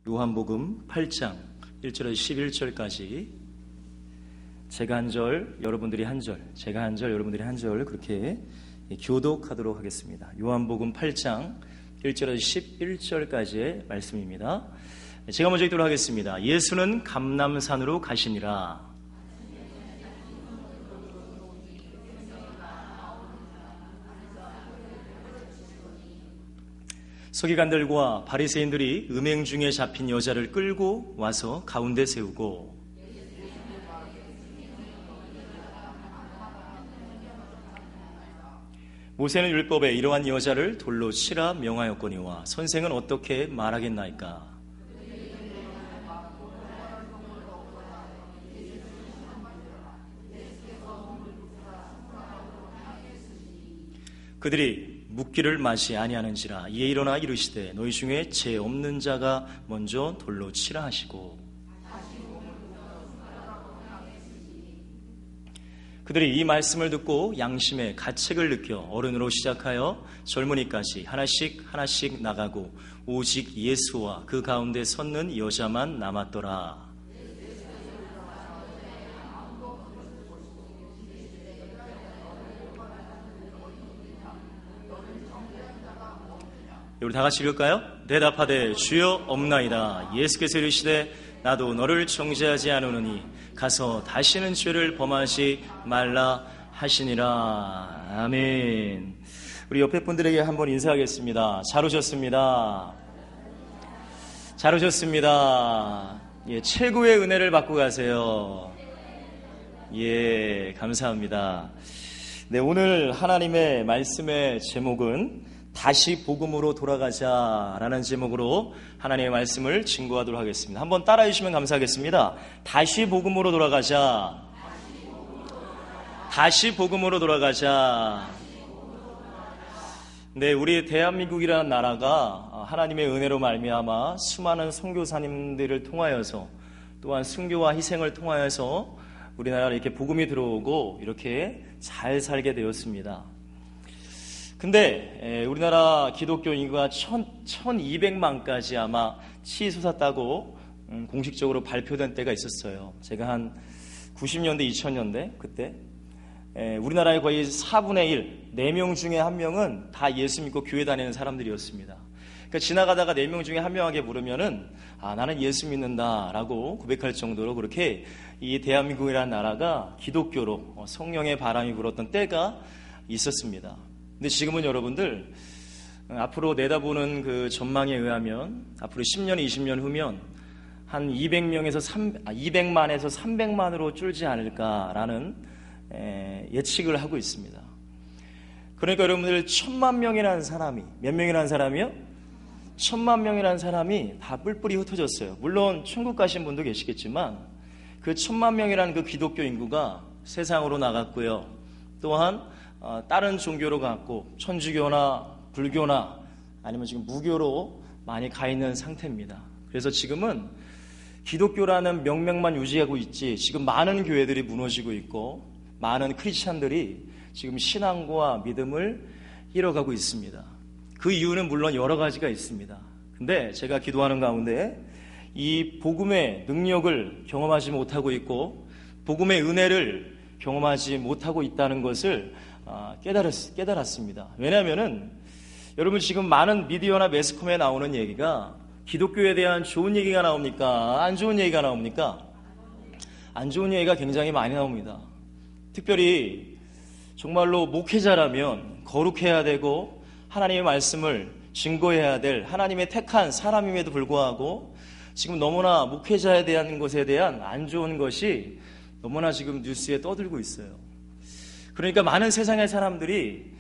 요한복음 8장 1절에서 11절까지 제가 한 절, 여러분들이 한 절, 제가 한 절, 여러분들이 한 절 그렇게 교독하도록 하겠습니다. 요한복음 8장 1절에서 11절까지의 말씀입니다. 제가 먼저 읽도록 하겠습니다. 예수는 감람산으로 가시니라. 서기관들과 바리새인들이 음행 중에 잡힌 여자를 끌고 와서 가운데 세우고 모세는 율법에 이러한 여자를 돌로 치라 명하였거니와 선생은 어떻게 말하겠나이까? 그들이 묻기를 마치 아니하는지라. 이에 일어나 이르시되 너희 중에 죄 없는 자가 먼저 돌로 치라 하시고 그들이 이 말씀을 듣고 양심의 가책을 느껴 어른으로 시작하여 젊은이까지 하나씩 나가고 오직 예수와 그 가운데 섰는 여자만 남았더라. 우리 다 같이 읽을까요? 대답하되 주여 없나이다. 예수께서 이르시되 나도 너를 정죄하지 않으노니 가서 다시는 죄를 범하지 말라 하시니라. 아멘. 우리 옆에 분들에게 한번 인사하겠습니다. 잘 오셨습니다. 잘 오셨습니다. 예, 최고의 은혜를 받고 가세요. 예, 감사합니다. 네, 오늘 하나님의 말씀의 제목은 다시 복음으로 돌아가자라는 제목으로 하나님의 말씀을 증거하도록 하겠습니다. 한번 따라해 주시면 감사하겠습니다. 다시 복음으로 돌아가자. 다시 복음으로 돌아가자. 네, 우리 대한민국이라는 나라가 하나님의 은혜로 말미암아 수많은 선교사님들을 통하여서 또한 순교와 희생을 통하여서 우리나라에 이렇게 복음이 들어오고 이렇게 잘 살게 되었습니다. 근데 우리나라 기독교 인구가 1200만까지 아마 치솟았다고 공식적으로 발표된 때가 있었어요. 제가 한 90년대, 2000년대 그때 우리나라의 거의 4분의 1, 4명 중에 1명은 다 예수 믿고 교회 다니는 사람들이었습니다. 그러니까 지나가다가 4명 중에 1명에게 물으면은 나는 예수 믿는다라고 고백할 정도로 그렇게 이 대한민국이라는 나라가 기독교로 성령의 바람이 불었던 때가 있었습니다. 근데 지금은 여러분들 앞으로 내다보는 그 전망에 의하면 앞으로 10년, 20년 후면 한 200만에서 300만으로 줄지 않을까라는 예측을 하고 있습니다. 그러니까 여러분들 1000만 명이라는 사람이 몇 명이라는 사람이요? 1000만 명이라는 사람이 다 뿔뿔이 흩어졌어요. 물론 천국 가신 분도 계시겠지만 그 1000만 명이라는 그 기독교 인구가 세상으로 나갔고요. 또한 다른 종교로 갔고 천주교나 불교나 아니면 지금 무교로 많이 가 있는 상태입니다. 그래서 지금은 기독교라는 명맥만 유지하고 있지 지금 많은 교회들이 무너지고 있고 많은 크리스찬들이 지금 신앙과 믿음을 잃어가고 있습니다. 그 이유는 물론 여러 가지가 있습니다. 근데 제가 기도하는 가운데 이 복음의 능력을 경험하지 못하고 있고 복음의 은혜를 경험하지 못하고 있다는 것을 깨달았습니다. 왜냐하면은 여러분 지금 많은 미디어나 매스컴에 나오는 얘기가 기독교에 대한 좋은 얘기가 나옵니까? 안 좋은 얘기가 나옵니까? 안 좋은 얘기가 굉장히 많이 나옵니다. 특별히 정말로 목회자라면 거룩해야 되고 하나님의 말씀을 증거해야 될 하나님의 택한 사람임에도 불구하고 지금 너무나 목회자에 대한 것에 대한 안 좋은 것이 너무나 지금 뉴스에 떠들고 있어요. 그러니까 많은 세상의 사람들이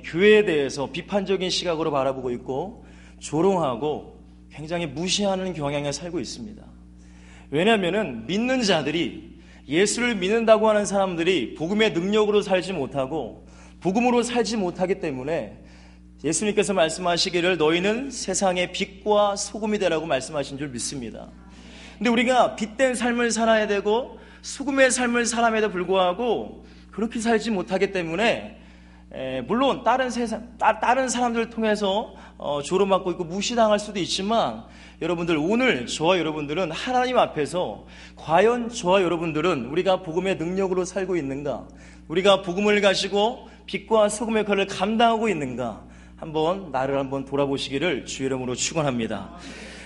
교회에 대해서 비판적인 시각으로 바라보고 있고 조롱하고 굉장히 무시하는 경향에 살고 있습니다. 왜냐하면 믿는 자들이 예수를 믿는다고 하는 사람들이 복음의 능력으로 살지 못하고 복음으로 살지 못하기 때문에 예수님께서 말씀하시기를 너희는 세상의 빛과 소금이 되라고 말씀하신 줄 믿습니다. 근데 우리가 빛된 삶을 살아야 되고 소금의 삶을 살함에도 불구하고 그렇게 살지 못하기 때문에 물론 다른 사람들을 통해서 조롱받고 있고 무시당할 수도 있지만 여러분들, 오늘 저와 여러분들은 하나님 앞에서 과연 저와 여러분들은 우리가 복음의 능력으로 살고 있는가, 우리가 복음을 가지고 빛과 소금의 역할을 감당하고 있는가, 나를 한번 돌아보시기를 주 이름으로 축원합니다.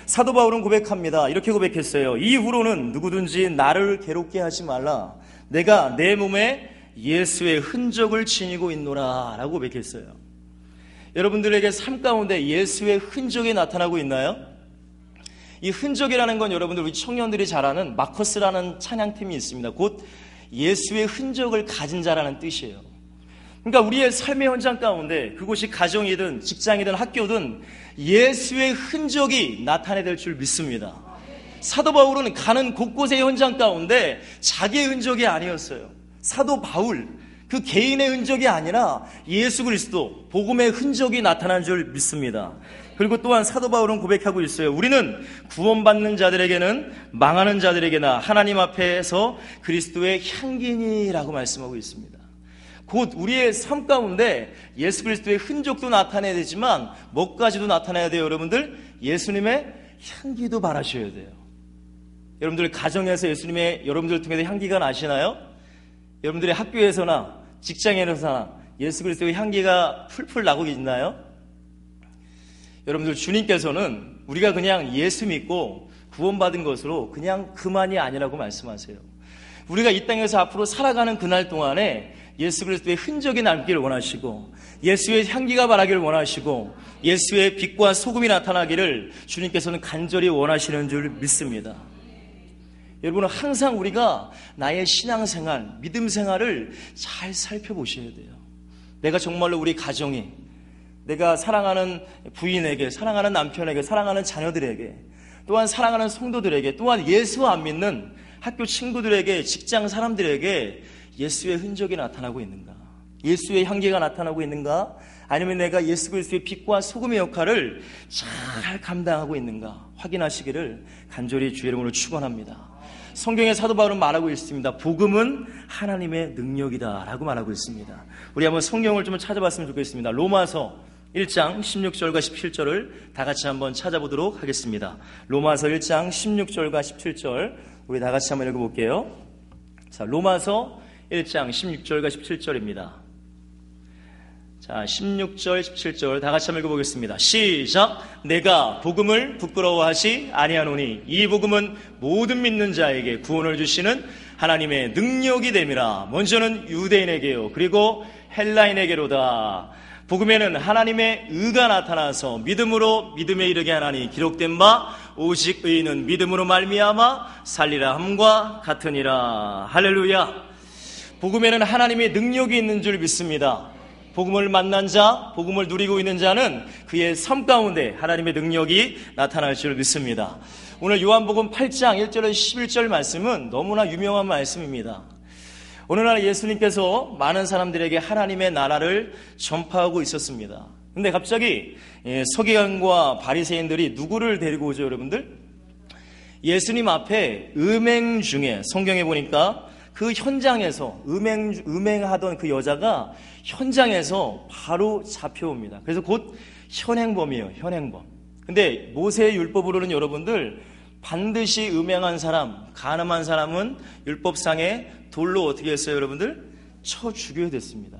사도 바울은 고백합니다. 이렇게 고백했어요. 이후로는 누구든지 나를 괴롭게 하지 말라. 내가 내 몸에 예수의 흔적을 지니고 있노라 라고 고백했어요. 여러분들에게 삶 가운데 예수의 흔적이 나타나고 있나요? 이 흔적이라는 건 여러분들, 우리 청년들이 잘 아는 마커스라는 찬양팀이 있습니다. 곧 예수의 흔적을 가진 자라는 뜻이에요. 그러니까 우리의 삶의 현장 가운데, 그곳이 가정이든 직장이든 학교든 예수의 흔적이 나타내야 될 줄 믿습니다. 사도 바울은 가는 곳곳의 현장 가운데 자기의 흔적이 아니었어요. 사도 바울, 그 개인의 흔적이 아니라 예수 그리스도, 복음의 흔적이 나타난 줄 믿습니다. 그리고 또한 사도 바울은 고백하고 있어요. 우리는 구원받는 자들에게는 망하는 자들에게나 하나님 앞에서 그리스도의 향기니라고 말씀하고 있습니다. 곧 우리의 삶 가운데 예수 그리스도의 흔적도 나타내야 되지만 뭐까지도 나타내야 돼요, 여러분들? 예수님의 향기도 바라셔야 돼요. 여러분들 가정에서 예수님의 여러분들 통해서 향기가 나시나요? 여러분들의 학교에서나 직장에서나 예수 그리스도의 향기가 풀풀 나고 있나요? 여러분들, 주님께서는 우리가 그냥 예수 믿고 구원받은 것으로 그냥 그만이 아니라고 말씀하세요. 우리가 이 땅에서 앞으로 살아가는 그날 동안에 예수 그리스도의 흔적이 남기를 원하시고, 예수의 향기가 바라기를 원하시고, 예수의 빛과 소금이 나타나기를 주님께서는 간절히 원하시는 줄 믿습니다. 여러분은 항상 우리가 나의 신앙생활, 믿음생활을 잘 살펴보셔야 돼요. 내가 정말로 우리 가정에, 내가 사랑하는 부인에게, 사랑하는 남편에게, 사랑하는 자녀들에게, 또한 사랑하는 성도들에게, 또한 예수 안 믿는 학교 친구들에게, 직장 사람들에게 예수의 흔적이 나타나고 있는가? 예수의 향기가 나타나고 있는가? 아니면 내가 예수 그리스도의 빛과 소금의 역할을 잘 감당하고 있는가? 확인하시기를 간절히 주의 이름으로 축원합니다. 성경의 사도 바울은 말하고 있습니다. 복음은 하나님의 능력이다 라고 말하고 있습니다. 우리 한번 성경을 좀 찾아봤으면 좋겠습니다. 로마서 1장 16절과 17절을 다 같이 한번 찾아보도록 하겠습니다. 로마서 1장 16절과 17절 우리 다 같이 한번 읽어볼게요. 자, 로마서 1장 16절과 17절입니다. 자, 16절, 17절 다 같이 한번 읽어보겠습니다. 시작! 내가 복음을 부끄러워하지 아니하노니 이 복음은 모든 믿는 자에게 구원을 주시는 하나님의 능력이 됨이라. 먼저는 유대인에게요, 그리고 헬라인에게로다. 복음에는 하나님의 의가 나타나서 믿음으로 믿음에 이르게 하나니 기록된 바 오직 의인은 믿음으로 말미암아 살리라 함과 같으니라. 할렐루야. 복음에는 하나님의 능력이 있는 줄 믿습니다. 복음을 만난 자, 복음을 누리고 있는 자는 그의 삶 가운데 하나님의 능력이 나타날 줄 믿습니다. 오늘 요한복음 8장 1절에서 11절 말씀은 너무나 유명한 말씀입니다. 어느 날 예수님께서 많은 사람들에게 하나님의 나라를 전파하고 있었습니다. 근데 갑자기 서기관과 바리새인들이 누구를 데리고 오죠, 여러분들? 예수님 앞에 음행 중에, 성경에 보니까 그 현장에서 음행하던 그 여자가 현장에서 바로 잡혀옵니다. 그래서 곧 현행범이에요, 현행범. 근데 모세의 율법으로는 여러분들 반드시 음행한 사람, 간음한 사람은 율법상에 돌로 어떻게 했어요, 여러분들? 쳐 죽여야 됐습니다.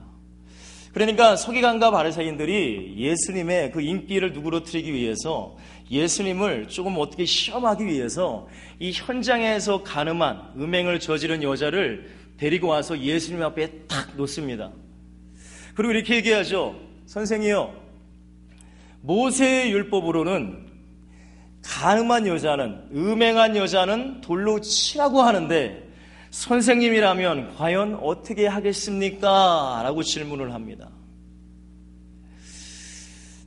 그러니까 서기관과 바리새인들이 예수님의 그 인기를 누그러뜨리기 위해서, 예수님을 조금 어떻게 시험하기 위해서 이 현장에서 간음한, 음행을 저지른 여자를 데리고 와서 예수님 앞에 딱 놓습니다. 그리고 이렇게 얘기하죠. 선생이요, 모세의 율법으로는 간음한 여자는, 음행한 여자는 돌로 치라고 하는데 선생님이라면 과연 어떻게 하겠습니까? 라고 질문을 합니다.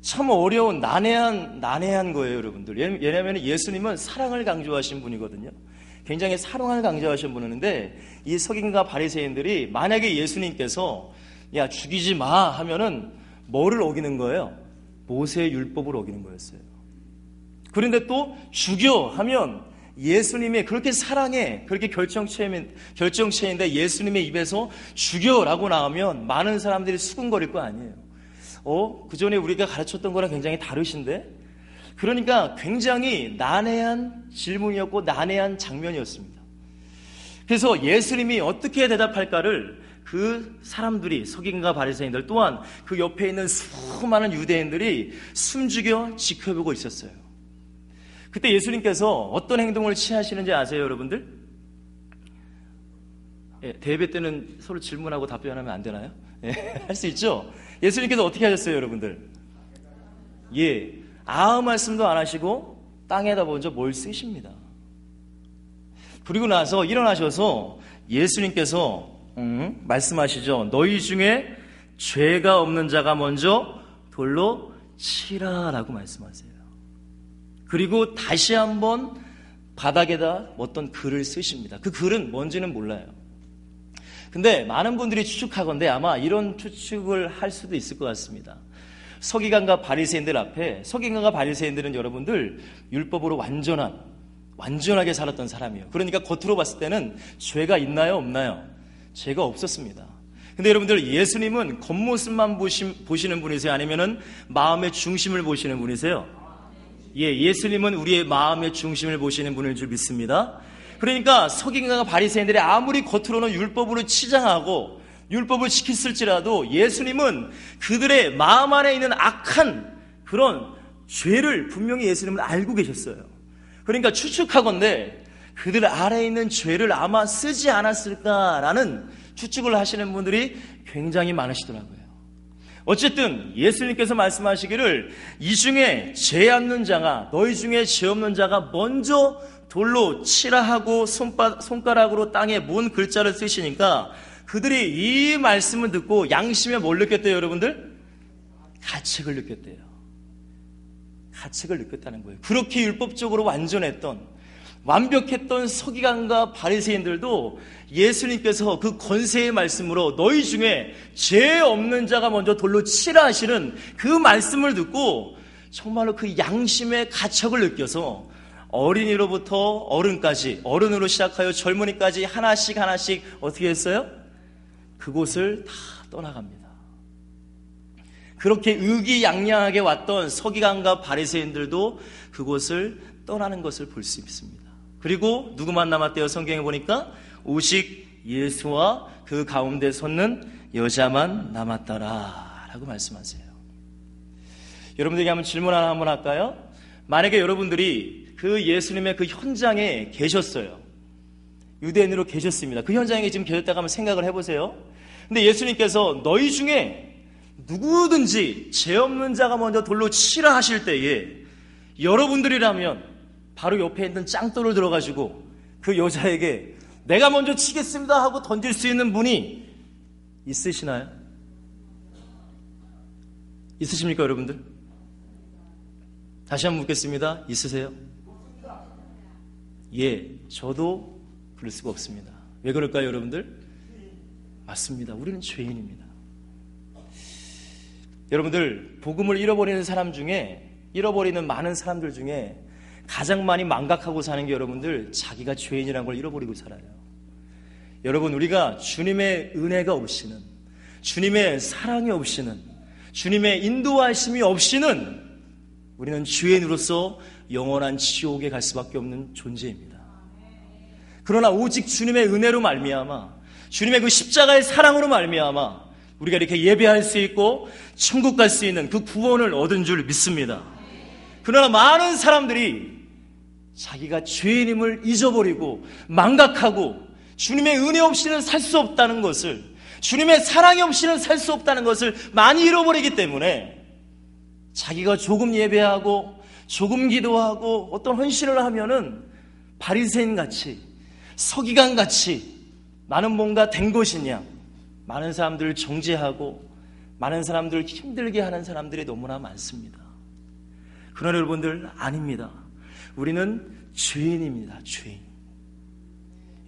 참 어려운, 난해한 거예요, 여러분들. 왜냐하면 예수님은 사랑을 강조하신 분이거든요. 굉장히 사랑을 강조하신 분인데 이 서기관과 바리새인들이 만약에 예수님께서 야, 죽이지 마 하면은 뭐를 어기는 거예요? 모세의 율법을 어기는 거였어요. 그런데 또 죽여 하면 예수님이 그렇게 사랑해, 그렇게 결정체인데 예수님의 입에서 죽여라고 나오면 많은 사람들이 수군거릴 거 아니에요. 그 전에 우리가 가르쳤던 거랑 굉장히 다르신데? 그러니까 굉장히 난해한 질문이었고 난해한 장면이었습니다. 그래서 예수님이 어떻게 대답할까를 그 사람들이, 서기관과 바리새인들 또한 그 옆에 있는 수많은 유대인들이 숨죽여 지켜보고 있었어요. 그때 예수님께서 어떤 행동을 취하시는지 아세요, 여러분들? 대회 때는 서로 질문하고 답변하면 안 되나요? 할 수 있죠? 예수님께서 어떻게 하셨어요, 여러분들? 아무 말씀도 안 하시고 땅에다 먼저 뭘 쓰십니다. 그리고 나서 일어나셔서 예수님께서 말씀하시죠. 너희 중에 죄가 없는 자가 먼저 돌로 치라라고 말씀하세요. 그리고 다시 한번 바닥에다 어떤 글을 쓰십니다. 그 글은 뭔지는 몰라요. 근데 많은 분들이 추측하건대 아마 이런 추측을 할 수도 있을 것 같습니다. 서기관과 바리새인들 앞에, 서기관과 바리새인들은 여러분들 율법으로 완전하게 살았던 사람이에요. 그러니까 겉으로 봤을 때는 죄가 있나요, 없나요? 죄가 없었습니다. 근데 여러분들, 예수님은 겉모습만 보시는 분이세요? 아니면은 마음의 중심을 보시는 분이세요? 예수님은 우리의 마음의 중심을 보시는 분일 줄 믿습니다. 그러니까 서기관과 바리새인들이 아무리 겉으로는 율법으로 치장하고 율법을 지켰을지라도 예수님은 그들의 마음 안에 있는 악한 그런 죄를 분명히 예수님은 알고 계셨어요. 그러니까 추측하건대 그들 아래에 있는 죄를 아마 쓰지 않았을까라는 추측을 하시는 분들이 굉장히 많으시더라고요. 어쨌든 예수님께서 말씀하시기를 이 중에 죄 없는 자가, 너희 중에 죄 없는 자가 먼저 돌로 치라 하고 손가락으로 땅에 문 글자를 쓰시니까 그들이 이 말씀을 듣고 양심에 뭘 느꼈대요, 여러분들? 가책을 느꼈대요. 가책을 느꼈다는 거예요. 그렇게 율법적으로 완벽했던 서기관과 바리새인들도 예수님께서 그 권세의 말씀으로 너희 중에 죄 없는 자가 먼저 돌로 치라 하시는 그 말씀을 듣고 정말로 그 양심의 가책을 느껴서 어린이로부터 어른까지, 어른으로 시작하여 젊은이까지 하나씩 어떻게 했어요? 그곳을 다 떠나갑니다. 그렇게 의기양양하게 왔던 서기관과 바리새인들도 그곳을 떠나는 것을 볼 수 있습니다. 그리고 누구만 남았대요? 성경에 보니까 오직 예수와 그 가운데 섰는 여자만 남았더라 라고 말씀하세요. 여러분들에게 한번 질문 하나 한번 할까요? 만약에 여러분들이 그 예수님의 그 현장에 계셨어요. 유대인으로 계셨습니다. 그 현장에 지금 계셨다고 한번 생각을 해보세요. 근데 예수님께서 너희 중에 누구든지 죄 없는 자가 먼저 돌로 치라 하실 때에 여러분들이라면 바로 옆에 있는 짱돌을 들어가지고 그 여자에게 내가 먼저 치겠습니다 하고 던질 수 있는 분이 있으시나요? 있으십니까, 여러분들? 다시 한번 묻겠습니다. 있으세요? 저도 그럴 수가 없습니다. 왜 그럴까요, 여러분들? 맞습니다. 우리는 죄인입니다. 여러분들, 복음을 잃어버리는 많은 사람들 중에 가장 많이 망각하고 사는 게 여러분들, 자기가 죄인이라는 걸 잃어버리고 살아요. 여러분, 우리가 주님의 은혜가 없이는, 주님의 사랑이 없이는, 주님의 인도하심이 없이는 우리는 죄인으로서 영원한 지옥에 갈 수밖에 없는 존재입니다. 그러나 오직 주님의 은혜로 말미암아, 주님의 그 십자가의 사랑으로 말미암아 우리가 이렇게 예배할 수 있고 천국 갈 수 있는 그 구원을 얻은 줄 믿습니다. 그러나 많은 사람들이 자기가 죄인임을 잊어버리고 망각하고 주님의 은혜 없이는 살 수 없다는 것을, 주님의 사랑이 없이는 살 수 없다는 것을 많이 잃어버리기 때문에 자기가 조금 예배하고 조금 기도하고 어떤 헌신을 하면은 바리새인같이, 서기관같이 나는 뭔가 된 것이냐, 많은 사람들을 정죄하고 많은 사람들을 힘들게 하는 사람들이 너무나 많습니다. 그러나 여러분들, 아닙니다. 우리는 죄인입니다. 죄인.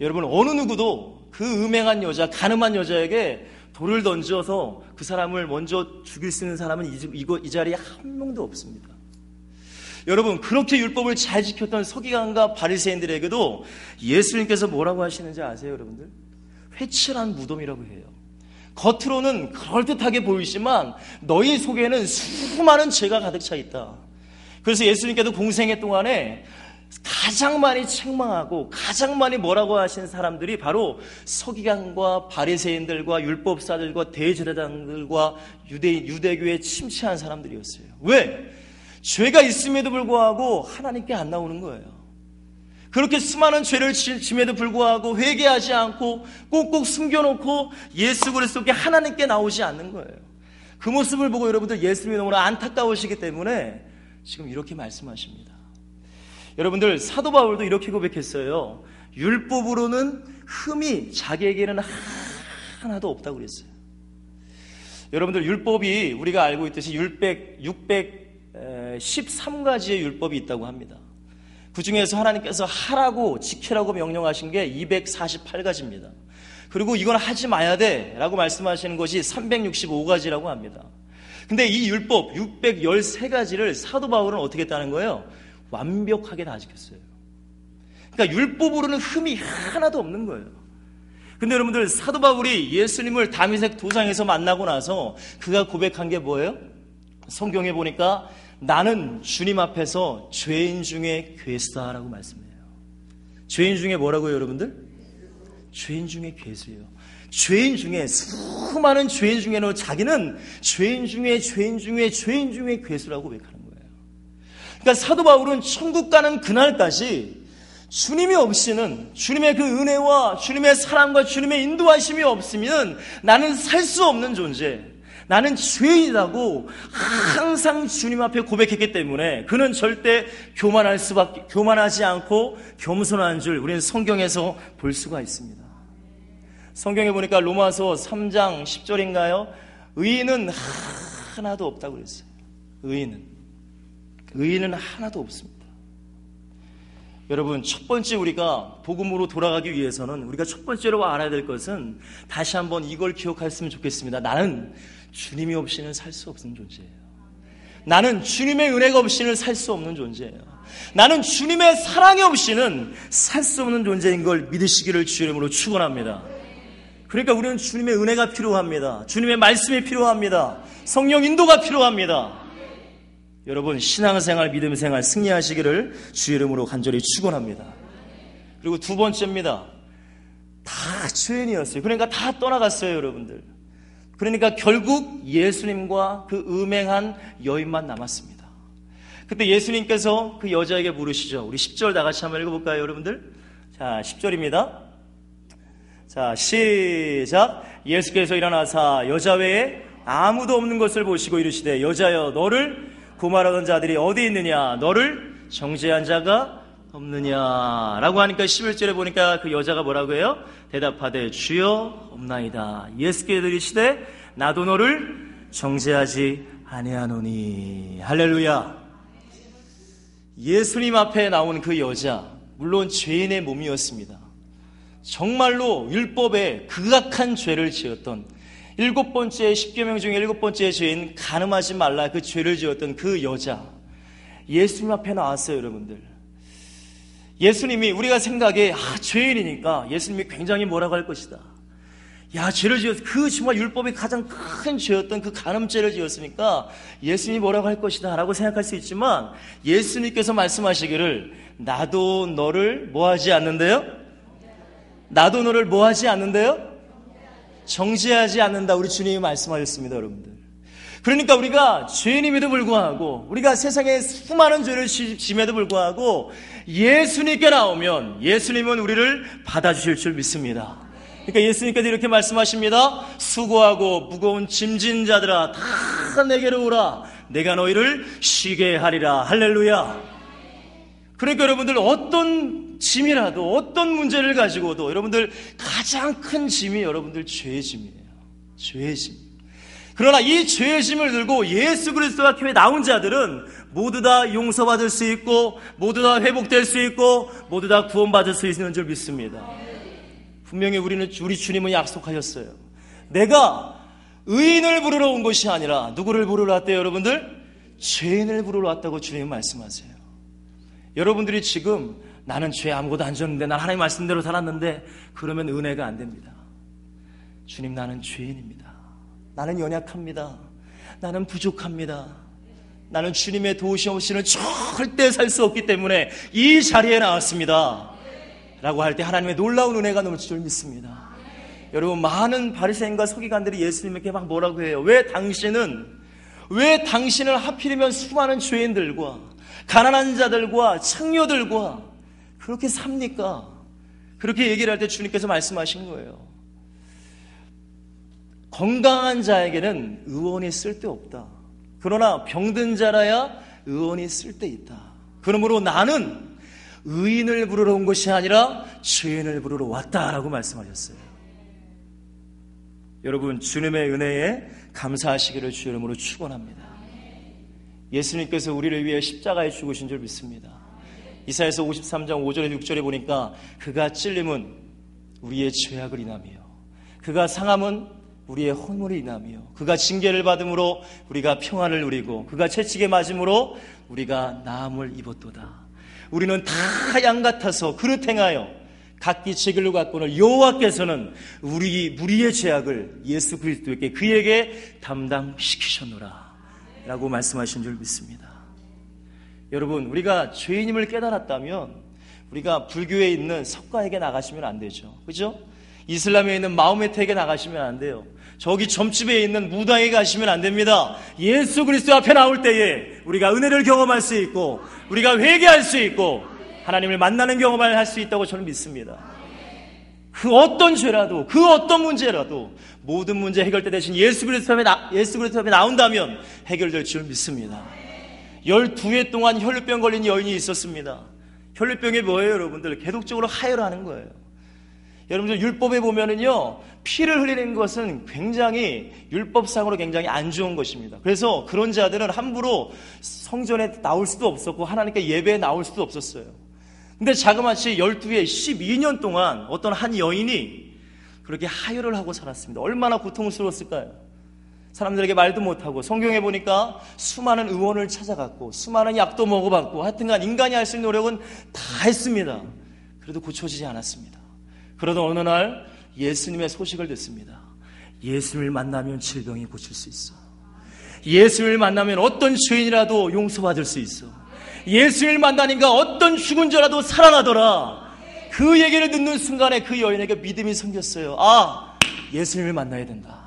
여러분, 어느 누구도 그 음행한 여자, 간음한 여자에게 돌을 던져서 그 사람을 먼저 죽일 수 있는 사람은 이 자리에 한 명도 없습니다. 여러분, 그렇게 율법을 잘 지켰던 서기관과 바리새인들에게도 예수님께서 뭐라고 하시는지 아세요, 여러분들? 회칠한 무덤이라고 해요. 겉으로는 그럴듯하게 보이지만 너희 속에는 수많은 죄가 가득 차 있다. 그래서 예수님께서 공생애 동안에 가장 많이 책망하고 가장 많이 뭐라고 하신 사람들이 바로 서기관과 바리새인들과 율법사들과 대제사장들과 유대교에 침체한 사람들이었어요. 왜? 죄가 있음에도 불구하고 하나님께 안 나오는 거예요. 그렇게 수많은 죄를 짐에도 불구하고 회개하지 않고 꼭꼭 숨겨놓고 예수 그리스도께 하나님께 나오지 않는 거예요. 그 모습을 보고 여러분들 예수님이 너무나 안타까우시기 때문에 지금 이렇게 말씀하십니다. 여러분들, 사도 바울도 이렇게 고백했어요. 율법으로는 흠이 자기에게는 하나도 없다고 그랬어요. 여러분들, 율법이 우리가 알고 있듯이 613가지의 율법이 있다고 합니다. 그 중에서 하나님께서 하라고 지키라고 명령하신 게 248가지입니다. 그리고 이건 하지 마야 돼 라고 말씀하시는 것이 365가지라고 합니다. 근데 이 율법 613가지를 사도 바울은 어떻게 했다는 거예요? 완벽하게 다 지켰어요. 그러니까 율법으로는 흠이 하나도 없는 거예요. 근데 여러분들, 사도 바울이 예수님을 다미색 도상에서 만나고 나서 그가 고백한 게 뭐예요? 성경에 보니까 나는 주님 앞에서 죄인 중에 괴수다라고 말씀해요. 죄인 중에 뭐라고요, 여러분들? 죄인 중에 괴수예요. 죄인 중에, 수많은 죄인 중에는 자기는 죄인 중에 괴수라고 고백하는 거예요. 그러니까 사도 바울은 천국 가는 그날까지 주님이 없이는, 주님의 그 은혜와 주님의 사랑과 주님의 인도하심이 없으면 나는 살 수 없는 존재, 나는 죄인이라고 항상 주님 앞에 고백했기 때문에 그는 절대 교만하지 않고 겸손한 줄 우리는 성경에서 볼 수가 있습니다. 성경에 보니까 로마서 3장 10절인가요? 의인은 하나도 없다고 그랬어요. 의인은 하나도 없습니다. 여러분, 첫 번째 우리가 복음으로 돌아가기 위해서는 우리가 첫 번째로 알아야 될 것은 다시 한번 이걸 기억했으면 좋겠습니다. 나는 주님이 없이는 살 수 없는 존재예요. 나는 주님의 은혜가 없이는 살 수 없는 존재예요. 나는 주님의 사랑이 없이는 살 수 없는 존재인 걸 믿으시기를 주의 이름으로 축원합니다. 그러니까 우리는 주님의 은혜가 필요합니다. 주님의 말씀이 필요합니다. 성령 인도가 필요합니다. 여러분, 신앙생활, 믿음생활 승리하시기를 주의 이름으로 간절히 축원합니다. 그리고 두 번째입니다. 다 죄인이었어요. 그러니까 다 떠나갔어요, 여러분들. 그러니까 결국 예수님과 그 음행한 여인만 남았습니다. 그때 예수님께서 그 여자에게 물으시죠. 우리 10절 다 같이 한번 읽어볼까요, 여러분들? 자, 10절입니다. 자, 시작. 예수께서 일어나사 여자 외에 아무도 없는 것을 보시고 이르시되 여자여, 너를 고말하던 자들이 어디 있느냐? 너를 정죄한 자가 없느냐? 라고 하니까 11절에 보니까 그 여자가 뭐라고 해요? 대답하되 주여 없나이다. 예수께서 이르시되 나도 너를 정죄하지 아니하노니. 할렐루야. 예수님 앞에 나온 그 여자, 물론 죄인의 몸이었습니다. 정말로 율법에 극악한 죄를 지었던 7번째 10계명 중에 7번째 죄인 간음하지 말라 그 죄를 지었던 그 여자, 예수님 앞에 나왔어요, 여러분들. 예수님이 우리가 생각에 죄인이니까 예수님이 굉장히 뭐라고 할 것이다. 야, 죄를 지었어. 그 정말 율법이 가장 큰 죄였던 그 간음죄를 지었으니까 예수님이 뭐라고 할 것이다 라고 생각할 수 있지만 예수님께서 말씀하시기를 나도 너를 뭐하지 않는데요? 나도 너를 뭐하지 않는데요? 정죄하지 않는다. 우리 주님이 말씀하셨습니다, 여러분들. 그러니까 우리가 죄인임에도 불구하고, 우리가 세상에 수많은 죄를 짐에도 불구하고 예수님께 나오면 예수님은 우리를 받아주실 줄 믿습니다. 그러니까 예수님께서 이렇게 말씀하십니다. 수고하고 무거운 짐진 자들아 다 내게로 오라. 내가 너희를 쉬게 하리라. 할렐루야. 그러니까 여러분들, 어떤 짐이라도, 어떤 문제를 가지고도 여러분들 가장 큰 짐이 여러분들 죄의 짐이에요. 죄의 짐. 그러나 이 죄의 짐을 들고 예수 그리스도와 교회에 나온 자들은 모두 다 용서받을 수 있고, 모두 다 회복될 수 있고, 모두 다 구원받을 수 있는 줄 믿습니다. 분명히 우리 주님은 약속하셨어요. 내가 의인을 부르러 온 것이 아니라 누구를 부르러 왔대요, 여러분들? 죄인을 부르러 왔다고 주님은 말씀하세요. 여러분들이 지금 나는 죄 아무것도 안 졌는데 난 하나님 말씀대로 살았는데 그러면 은혜가 안 됩니다. 주님, 나는 죄인입니다. 나는 연약합니다. 나는 부족합니다. 나는 주님의 도우심 없이는 절대 살 수 없기 때문에 이 자리에 나왔습니다 라고 할 때 하나님의 놀라운 은혜가 넘칠 줄 믿습니다. 여러분, 많은 바리새인과 서기관들이 예수님에게 막 뭐라고 해요. 왜 당신을 하필이면 수많은 죄인들과 가난한 자들과 창녀들과 그렇게 삽니까? 그렇게 얘기를 할 때 주님께서 말씀하신 거예요. 건강한 자에게는 의원이 쓸데없다. 그러나 병든 자라야 의원이 쓸데있다. 그러므로 나는 의인을 부르러 온 것이 아니라 죄인을 부르러 왔다라고 말씀하셨어요. 여러분, 주님의 은혜에 감사하시기를 주 이름으로 축원합니다. 예수님께서 우리를 위해 십자가에 죽으신 줄 믿습니다. 이사야서 53장 5절에 6절에 보니까 그가 찔림은 우리의 죄악을 인하며 그가 상함은 우리의 허물이 인하며 그가 징계를 받음으로 우리가 평안을 누리고 그가 채찍에 맞음으로 우리가 나음을 입었도다. 우리는 다 양 같아서 그릇 행하여 각기 책을 갖고는 여호와께서는 우리의 죄악을 예수 그리스도에게 그에게 담당시키셨노라 라고 말씀하신 줄 믿습니다. 여러분, 우리가 죄인임을 깨달았다면 우리가 불교에 있는 석가에게 나가시면 안 되죠. 그죠? 이슬람에 있는 마호메트에게 나가시면 안 돼요. 저기 점집에 있는 무당에게 가시면 안 됩니다. 예수 그리스도 앞에 나올 때에 우리가 은혜를 경험할 수 있고 우리가 회개할 수 있고 하나님을 만나는 경험을 할 수 있다고 저는 믿습니다. 그 어떤 죄라도 그 어떤 문제라도 모든 문제 해결대 대신 예수 그리스도 앞에 나온다면 해결될 줄 믿습니다. 12해 동안 혈루병 걸린 여인이 있었습니다. 혈루병이 뭐예요, 여러분들? 계속적으로 하혈하는 거예요. 여러분들 율법에 보면은요, 피를 흘리는 것은 굉장히 율법상으로 굉장히 안 좋은 것입니다. 그래서 그런 자들은 함부로 성전에 나올 수도 없었고 하나님께 예배에 나올 수도 없었어요. 근데 자그마치 12에 12년 동안 어떤 한 여인이 그렇게 하혈을 하고 살았습니다. 얼마나 고통스러웠을까요? 사람들에게 말도 못하고 성경에 보니까 수많은 의원을 찾아갔고 수많은 약도 먹어봤고 하여튼간 인간이 할 수 있는 노력은 다 했습니다. 그래도 고쳐지지 않았습니다. 그러던 어느 날 예수님의 소식을 듣습니다. 예수님을 만나면 질병이 고칠 수 있어. 예수님을 만나면 어떤 죄인이라도 용서받을 수 있어. 예수님을 만나니까 어떤 죽은 자라도 살아나더라. 그 얘기를 듣는 순간에 그 여인에게 믿음이 생겼어요. 아, 예수님을 만나야 된다.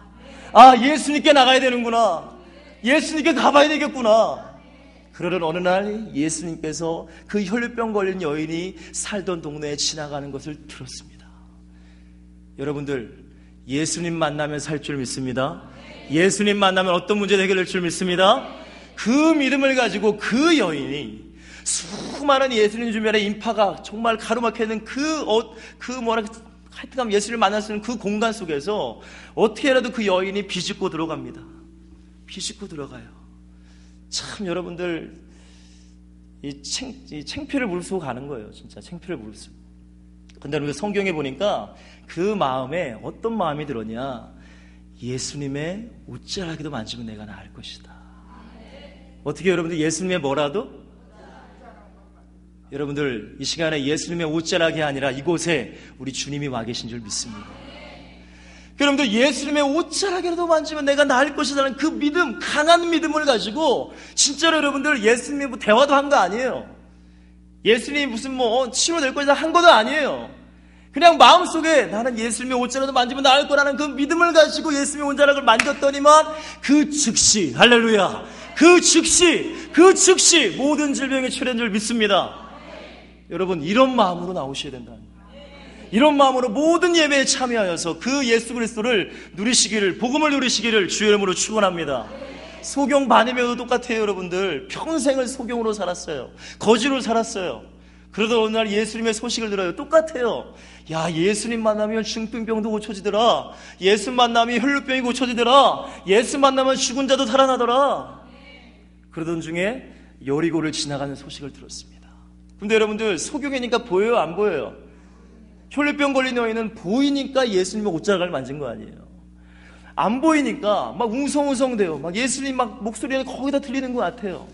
아, 예수님께 나가야 되는구나. 예수님께 가봐야 되겠구나. 그러던 어느 날 예수님께서 그 혈루병 걸린 여인이 살던 동네에 지나가는 것을 들었습니다. 여러분들, 예수님 만나면 살 줄 믿습니다. 예수님 만나면 어떤 문제도 해결될 줄 믿습니다. 그 믿음을 가지고 그 여인이 수많은 예수님 주변에 인파가 정말 가로막혀있는 하여튼간 예수님을 만날 수 있는 그 공간 속에서 어떻게라도 그 여인이 비집고 들어갑니다. 비집고 들어가요. 참 여러분들 이 창피를 무릅쓰고 가는 거예요. 진짜 창피를 무릅쓰고. 근데 우리 성경에 보니까 그 마음에 어떤 마음이 들었냐, 예수님의 옷자락이도 만지면 내가 나을 것이다. 어떻게 여러분들 예수님의 뭐라도? 여러분들 이 시간에 예수님의 옷자락이 아니라 이곳에 우리 주님이 와 계신 줄 믿습니다. 여러분들 예수님의 옷자락이라도 만지면 내가 나을 것이라는 그 믿음, 강한 믿음을 가지고 진짜로 여러분들 예수님이 뭐 대화도 한 거 아니에요. 예수님이 무슨 치료될 것이다 한 것도 아니에요. 그냥 마음속에 나는 예수님의 옷자락도 만지면 나을 거라는 그 믿음을 가지고 예수님의 옷자락을 만졌더니만 그 즉시, 할렐루야, 그 즉시 모든 질병이 치료된 줄 믿습니다. 여러분, 이런 마음으로 나오셔야 된다는 거예요. 이런 마음으로 모든 예배에 참여하여서 그 예수 그리스도를 누리시기를, 복음을 누리시기를 주의 이름으로 축원합니다. 소경 반이며도 똑같아요. 여러분들 평생을 소경으로 살았어요. 거지로 살았어요. 그러다 어느 날 예수님의 소식을 들어요. 똑같아요. 야, 예수님 만나면 중풍병도 고쳐지더라. 예수 만나면 혈루병이 고쳐지더라. 예수 만나면 죽은 자도 살아나더라. 그러던 중에 여리고를 지나가는 소식을 들었습니다. 근데 여러분들 소경이니까 보여요, 안 보여요? 혈루병 걸린 여인은 보이니까 예수님의 옷자락을 만진 거 아니에요. 안 보이니까 막 웅성웅성대요. 막 예수님 막 목소리가 거의 다 들리는 것 같아요.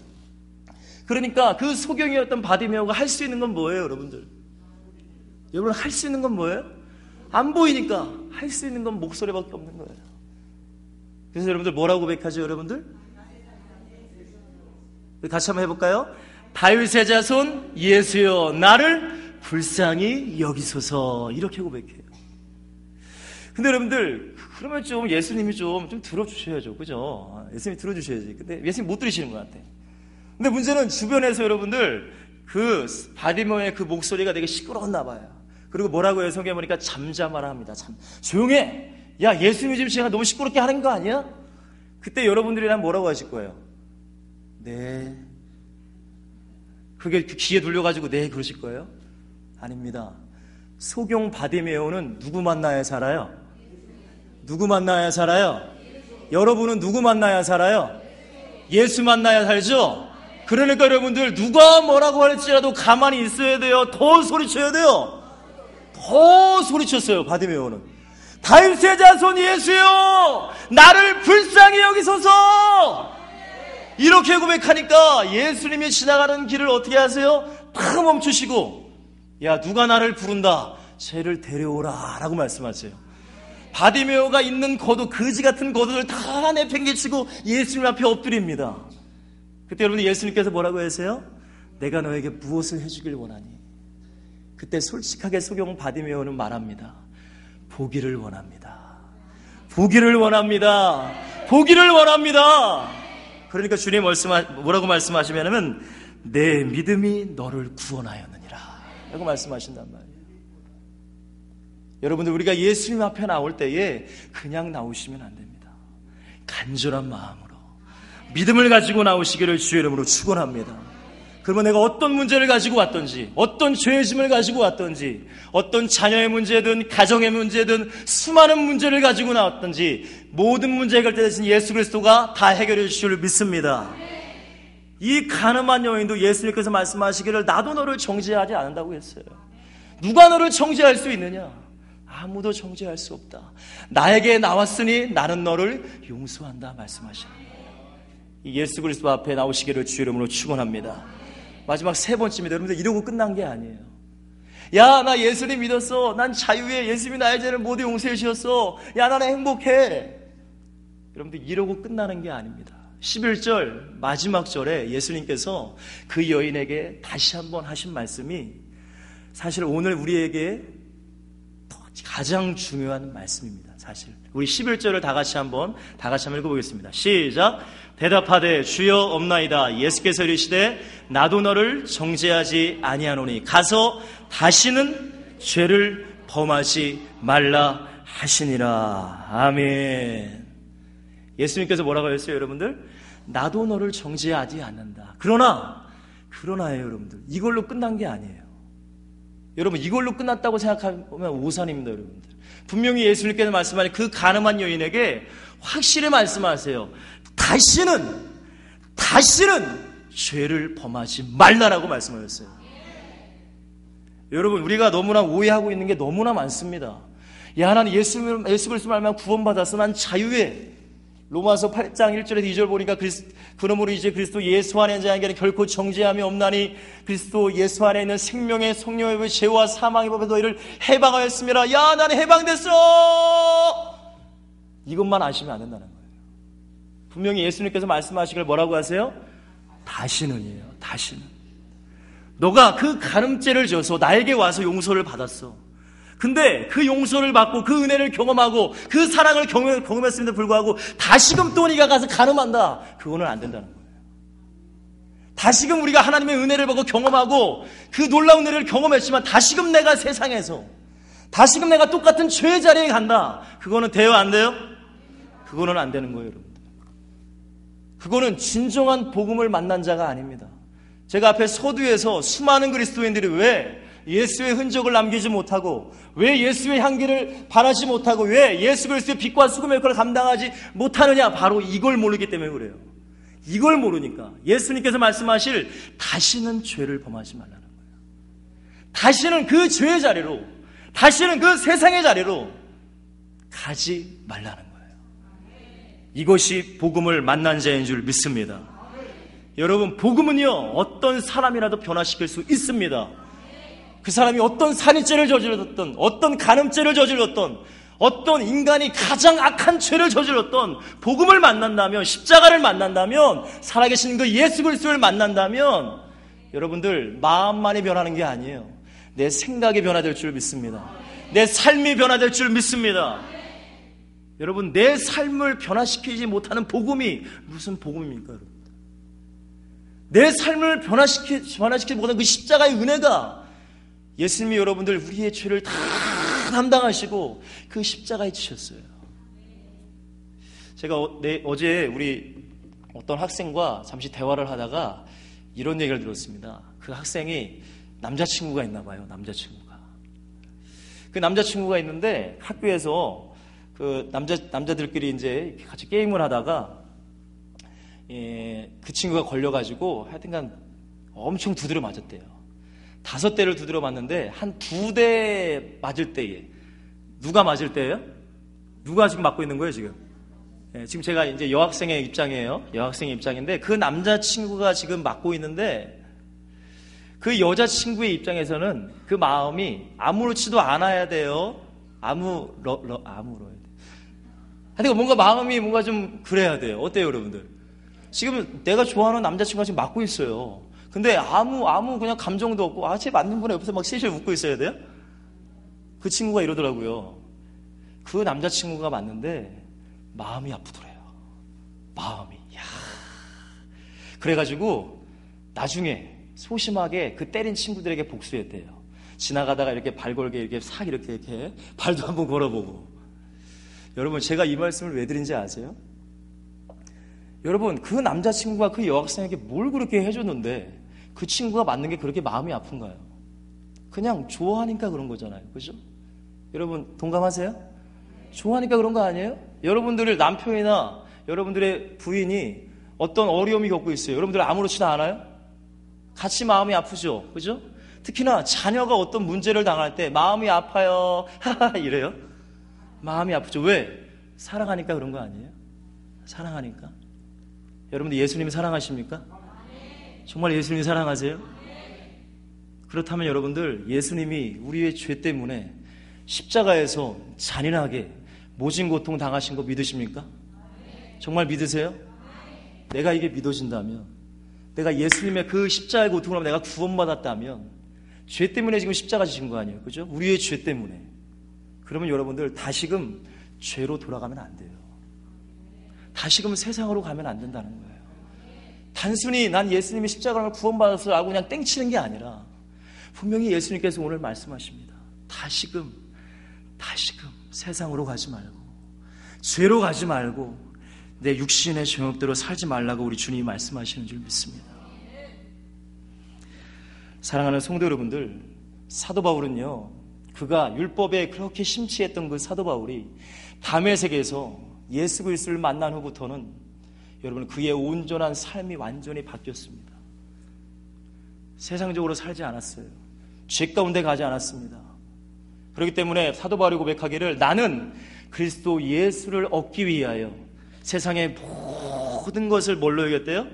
그러니까 그 소경이었던 바디메오가 할 수 있는 건 뭐예요, 여러분들? 여러분 할 수 있는 건 뭐예요? 안 보이니까 할 수 있는 건 목소리밖에 없는 거예요. 그래서 여러분들 뭐라고 고백하죠, 여러분들? 같이 한번 해볼까요? 다윗의 자손 예수여 나를 불쌍히 여기소서. 이렇게 고백해요. 근데 여러분들 그러면 좀 예수님이 좀 들어주셔야죠, 그죠? 예수님이 들어주셔야지. 근데 예수님 못 들으시는 것 같아. 근데 문제는 주변에서 여러분들 그 바디메오의 그 목소리가 되게 시끄러웠나 봐요. 그리고 뭐라고 해요? 성경에 보니까 잠잠하라 합니다. 조용해. 야, 예수님이 지금 제가 너무 시끄럽게 하는 거 아니야? 그때 여러분들이랑 뭐라고 하실 거예요? 네. 그게 귀에 눌려가지고 네 그러실 거예요? 아닙니다. 소경 바디메오는 누구 만나야 살아요? 누구 만나야 살아요? 여러분은 누구 만나야 살아요? 예수 만나야 살죠? 그러니까 여러분들 누가 뭐라고 할지라도 가만히 있어야 돼요. 더 소리쳐야 돼요. 더 소리쳤어요, 바디메오는. 다윗의 자손 예수여 나를 불쌍히 여기소서. 이렇게 고백하니까 예수님이 지나가는 길을 어떻게 하세요? 탁 멈추시고 야, 누가 나를 부른다, 쟤를 데려오라 라고 말씀하세요. 바디메오가 있는 거두, 거지 같은 거두를 다 내팽개치고 예수님 앞에 엎드립니다. 그때 여러분 예수님께서 뭐라고 하세요? 내가 너에게 무엇을 해주길 원하니? 그때 솔직하게 소경 바디메오는 말합니다. 보기를 원합니다. 보기를 원합니다. 보기를 원합니다. 그러니까 주님 뭐라고 말씀하시냐면 내 믿음이 너를 구원하였느니라 라고 말씀하신단 말이에요. 여러분들 우리가 예수님 앞에 나올 때에 그냥 나오시면 안 됩니다. 간절한 마음으로 믿음을 가지고 나오시기를 주의 이름으로 축원합니다. 그러면 내가 어떤 문제를 가지고 왔든지, 어떤 죄짐을 가지고 왔든지, 어떤 자녀의 문제든 가정의 문제든 수많은 문제를 가지고 나왔든지 모든 문제 해결 때 대신 예수 그리스도가 다 해결해 주실 줄 믿습니다. 이 가늠한 여인도 예수님께서 말씀하시기를 나도 너를 정죄하지 않는다고 했어요. 누가 너를 정죄할 수 있느냐? 아무도 정죄할 수 없다. 나에게 나왔으니 나는 너를 용서한다 말씀하시는 거예요. 예수 그리스도 앞에 나오시기를 주의 이름으로 축원합니다. 마지막 세 번째입니다. 여러분들 이러고 끝난 게 아니에요. 야, 나 예수님 믿었어. 난 자유해. 예수님이 나의 죄를 모두 용서해 주셨어. 야, 나는 행복해. 여러분들 이러고 끝나는 게 아닙니다. 11절 마지막 절에 예수님께서 그 여인에게 다시 한번 하신 말씀이 사실 오늘 우리에게 가장 중요한 말씀입니다. 사실 우리 11절을 다 같이 한번 읽어보겠습니다. 시작. 대답하되 주여 없나이다. 예수께서 이르시되 나도 너를 정죄하지 아니하노니 가서 다시는 죄를 범하지 말라 하시니라. 아멘. 예수님께서 뭐라고 하셨어요, 여러분들? 나도 너를 정죄하지 않는다. 그러나요, 여러분들. 이걸로 끝난 게 아니에요. 여러분, 이걸로 끝났다고 생각하면 오산입니다, 여러분들. 분명히 예수님께서 말씀하신 그 가늠한 여인에게 확실히 말씀하세요. 다시는 죄를 범하지 말라라고 말씀하셨어요. 여러분, 우리가 너무나 오해하고 있는 게 너무나 많습니다. 야, 나는 예수 그리스도 말만 구원받았어. 난 자유해. 로마서 8장 1절에서 2절 보니까 그러므로 이제 그리스도 예수 안에 있는 자에게는 결코 정죄함이 없나니 그리스도 예수 안에 있는 생명의 성령의 법 죄와 사망의 법에서 너희를 해방하였습니다. 야, 나는 해방됐어. 이것만 아시면 안 된다는 거예요. 분명히 예수님께서 말씀하시길 뭐라고 하세요? 다시는이에요. 다시는. 너가 그 간음죄를 져서 나에게 와서 용서를 받았어. 근데 그 용서를 받고 그 은혜를 경험하고 그 사랑을 경험했음에도 불구하고 다시금 또 네가 가서 간음한다. 그거는 안 된다는 거예요. 다시금 우리가 하나님의 은혜를 받고 경험하고 그 놀라운 은혜를 경험했지만 다시금 내가 세상에서 다시금 내가 똑같은 죄의 자리에 간다. 그거는 돼요? 안 돼요? 그거는 안 되는 거예요, 여러분들. 그거는 진정한 복음을 만난 자가 아닙니다. 제가 앞에 서두에서 수많은 그리스도인들이 왜 예수의 흔적을 남기지 못하고 왜 예수의 향기를 바라지 못하고 왜 예수 그리스도의 빛과 수금의 역할을 감당하지 못하느냐? 바로 이걸 모르기 때문에 그래요. 이걸 모르니까 예수님께서 말씀하실 다시는 죄를 범하지 말라는 거예요. 다시는 그 죄의 자리로, 다시는 그 세상의 자리로 가지 말라는 거예요. 이것이 복음을 만난 자인 줄 믿습니다. 여러분, 복음은요, 어떤 사람이라도 변화시킬 수 있습니다. 그 사람이 어떤 살인죄를 저질렀던, 어떤 간음죄를 저질렀던, 어떤 인간이 가장 악한 죄를 저질렀던, 복음을 만난다면, 십자가를 만난다면, 살아계신 그 예수 그리스도를 만난다면, 여러분들 마음만이 변하는 게 아니에요. 내 생각이 변화될 줄 믿습니다. 내 삶이 변화될 줄 믿습니다. 여러분, 내 삶을 변화시키지 못하는 복음이 무슨 복음입니까? 여러분? 내 삶을 변화시키지 못하는 그 십자가의 은혜가, 예수님이 여러분들 우리의 죄를 다 담당하시고 그 십자가에 지셨어요. 제가 어제 우리 어떤 학생과 잠시 대화를 하다가 이런 얘기를 들었습니다. 그 학생이 남자친구가 있나 봐요. 남자친구가. 그 남자친구가 있는데 학교에서 그 남자들끼리 이제 같이 게임을 하다가 그 친구가 걸려가지고 하여튼간 엄청 두드려 맞았대요. 5대를 두드려 맞는데 한 2대 맞을 때에, 누가 맞을 때예요? 누가 지금 맞고 있는 거예요 지금? 지금 제가 이제 여학생의 입장이에요. 여학생의 입장인데 그 남자친구가 지금 맞고 있는데 그 여자친구의 입장에서는 그 마음이 아무렇지도 않아야 돼요. 아무러야 돼. 하여튼 뭔가 마음이 뭔가 좀 그래야 돼요. 어때요 여러분들? 지금 내가 좋아하는 남자친구가 지금 맞고 있어요. 근데 아무 그냥 감정도 없고, 쟤 맞는 분에 옆에서 막 실실 웃고 있어야 돼요? 그 친구가 이러더라고요. 그 남자친구가 맞는데 마음이 아프더래요. 마음이. 야. 그래가지고 나중에 소심하게 그 때린 친구들에게 복수했대요. 지나가다가 이렇게 발 걸게 이렇게 싹 이렇게 발도 한번 걸어보고. 여러분, 제가 이 말씀을 왜 드린지 아세요? 여러분, 그 남자친구가 그 여학생에게 뭘 그렇게 해줬는데 그 친구가 맞는 게 그렇게 마음이 아픈가요? 그냥 좋아하니까 그런 거잖아요. 그죠? 여러분 동감하세요? 좋아하니까 그런 거 아니에요? 여러분들의 남편이나 여러분들의 부인이 어떤 어려움이 겪고 있어요. 여러분들 아무렇지도 않아요? 같이 마음이 아프죠? 그죠? 특히나 자녀가 어떤 문제를 당할 때 마음이 아파요. 하하 이래요? 마음이 아프죠. 왜? 사랑하니까 그런 거 아니에요? 사랑하니까. 여러분들 예수님 사랑하십니까? 정말 예수님 사랑하세요? 그렇다면 여러분들 예수님이 우리의 죄 때문에 십자가에서 잔인하게 모진 고통 당하신 거 믿으십니까? 정말 믿으세요? 내가 이게 믿어진다면, 내가 예수님의 그 십자가의 고통으로 내가 구원받았다면, 죄 때문에 지금 십자가 지신 거 아니에요? 그죠? 우리의 죄 때문에. 그러면 여러분들 다시금 죄로 돌아가면 안 돼요. 다시금 세상으로 가면 안 된다는 거예요. 단순히 난 예수님이 십자가를 구원받았어 라고 그냥 땡치는 게 아니라 분명히 예수님께서 오늘 말씀하십니다. 다시금 세상으로 가지 말고, 죄로 가지 말고 내 육신의 정욕대로 살지 말라고 우리 주님이 말씀하시는 줄 믿습니다. 사랑하는 성도 여러분들, 사도 바울은요, 그가 율법에 그렇게 심취했던 그 사도 바울이 다메섹에서 예수 그리스도를 만난 후부터는 여러분 그의 온전한 삶이 완전히 바뀌었습니다. 세상적으로 살지 않았어요. 죄 가운데 가지 않았습니다. 그렇기 때문에 사도 바울이 고백하기를, 나는 그리스도 예수를 얻기 위하여 세상의 모든 것을 뭘로 여겼대요?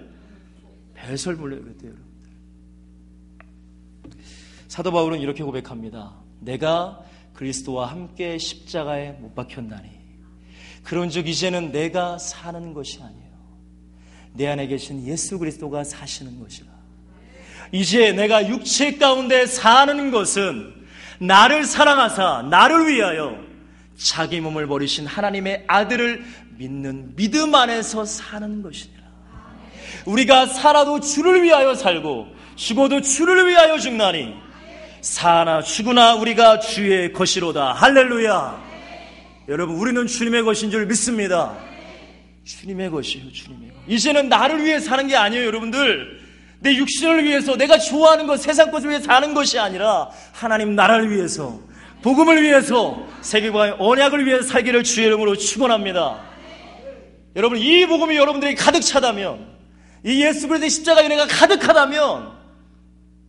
배설물로 여겼대요. 사도 바울은 이렇게 고백합니다. 내가 그리스도와 함께 십자가에 못 박혔나니 그런즉 이제는 내가 사는 것이 아니에요. 내 안에 계신 예수 그리스도가 사시는 것이라. 이제 내가 육체 가운데 사는 것은 나를 사랑하사 나를 위하여 자기 몸을 버리신 하나님의 아들을 믿는 믿음 안에서 사는 것이니라. 우리가 살아도 주를 위하여 살고 죽어도 주를 위하여 죽나니 사나 죽으나 우리가 주의 것이로다. 할렐루야. 여러분, 우리는 주님의 것인 줄 믿습니다. 주님의 것이에요. 주님의 것. 이제는 나를 위해 사는 게 아니에요. 여러분들, 내 육신을 위해서, 내가 좋아하는 것, 세상 것을 위해 사는 것이 아니라 하나님 나라를 위해서, 복음을 위해서, 세계관의 언약을 위해 살기를 주의 이름으로 축원합니다. 여러분, 이 복음이 여러분들이 가득 차다면, 이 예수 그리스도의 십자가 은혜가 가득하다면,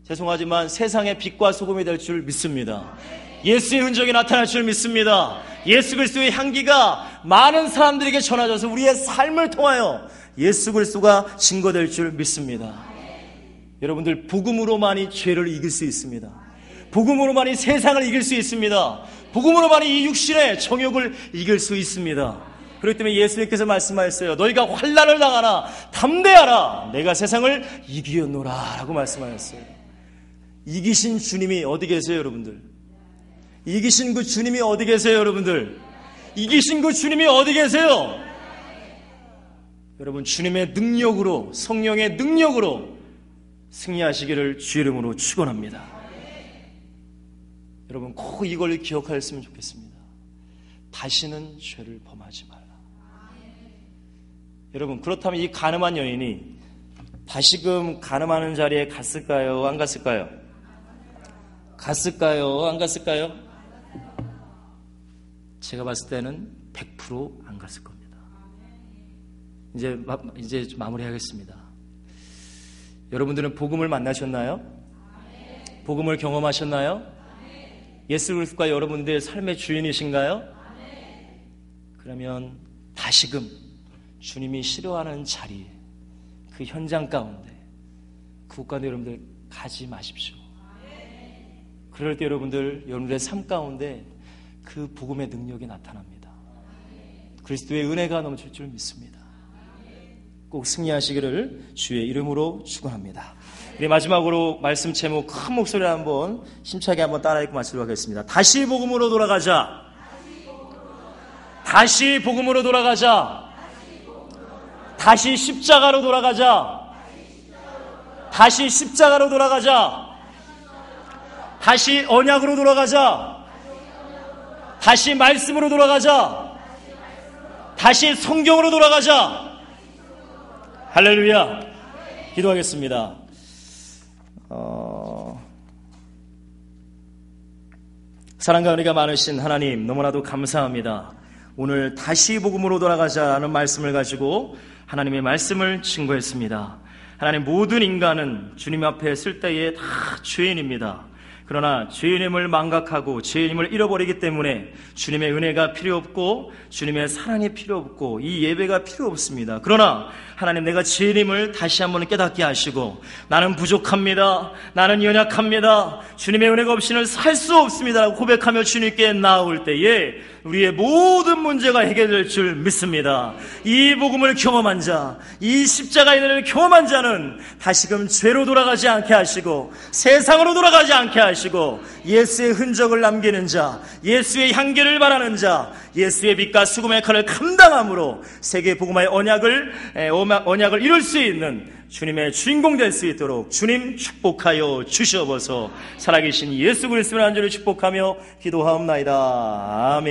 죄송하지만 세상의 빛과 소금이 될 줄 믿습니다. 예수의 흔적이 나타날 줄 믿습니다. 예수 그리스도의 향기가 많은 사람들에게 전해져서 우리의 삶을 통하여 예수 그리스도가 증거될 줄 믿습니다. 여러분들, 복음으로만이 죄를 이길 수 있습니다. 복음으로만이 세상을 이길 수 있습니다. 복음으로만이 이 육신의 정욕을 이길 수 있습니다. 그렇기 때문에 예수님께서 말씀하셨어요. 너희가 환난을 당하나 담대하라, 내가 세상을 이기었노라 라고 말씀하셨어요. 이기신 주님이 어디 계세요, 여러분들? 이기신 그 주님이 어디 계세요, 여러분들? 이기신 그 주님이 어디 계세요? 여러분, 주님의 능력으로, 성령의 능력으로 승리하시기를 주 이름으로 축원합니다. 여러분, 꼭 이걸 기억하셨으면 좋겠습니다. 다시는 죄를 범하지 말라. 여러분, 그렇다면 이 가늠한 여인이 다시금 가늠하는 자리에 갔을까요? 안 갔을까요? 갔을까요? 안 갔을까요? 제가 봤을 때는 100% 안 갔을 겁니다. 이제 좀 마무리하겠습니다. 여러분들은 복음을 만나셨나요? 복음을 경험하셨나요? 예수 그리스도가 여러분들의 삶의 주인이신가요? 그러면 다시금 주님이 싫어하는 자리에, 그 현장 가운데, 그곳 가운데 여러분들 가지 마십시오. 그럴 때 여러분들의 삶 가운데 그 복음의 능력이 나타납니다. 그리스도의 은혜가 넘칠 줄 믿습니다. 꼭 승리하시기를 주의 이름으로 축원합니다. 우리 마지막으로 말씀 제목 큰 목소리로 한번 힘차게 한번 따라 읽고 마치도록 하겠습니다. 다시 복음으로 돌아가자. 다시 복음으로 돌아가자. 다시 십자가로 돌아가자. 다시 십자가로 돌아가자. 다시 언약으로 돌아가자. 다시 말씀으로 돌아가자. 다시 성경으로 돌아가자. 할렐루야. 기도하겠습니다. 사랑과 은혜가 많으신 하나님, 너무나도 감사합니다. 오늘 다시 복음으로 돌아가자라는 말씀을 가지고 하나님의 말씀을 증거했습니다. 하나님, 모든 인간은 주님 앞에 설 때에 다 죄인입니다. 그러나 죄인임을 망각하고 죄인임을 잃어버리기 때문에 주님의 은혜가 필요 없고 주님의 사랑이 필요 없고 이 예배가 필요 없습니다. 그러나 하나님, 내가 죄인임을 다시 한번 깨닫게 하시고 나는 부족합니다. 나는 연약합니다. 주님의 은혜가 없이는 살 수 없습니다 라고 고백하며 주님께 나아올 때에 우리의 모든 문제가 해결될 줄 믿습니다. 이 복음을 경험한 자, 이 십자가의 은혜를 경험한 자는 다시금 죄로 돌아가지 않게 하시고 세상으로 돌아가지 않게 하시고 예수의 흔적을 남기는 자, 예수의 향기를 바라는 자, 예수의 빛과 수금의 칼을 감당함으로 세계 복음화의 언약을 이룰 수 있는 주님의 주인공 될 수 있도록 주님 축복하여 주시옵소서. 살아계신 예수 그리스도의 안전을 축복하며 기도하옵나이다. 아멘.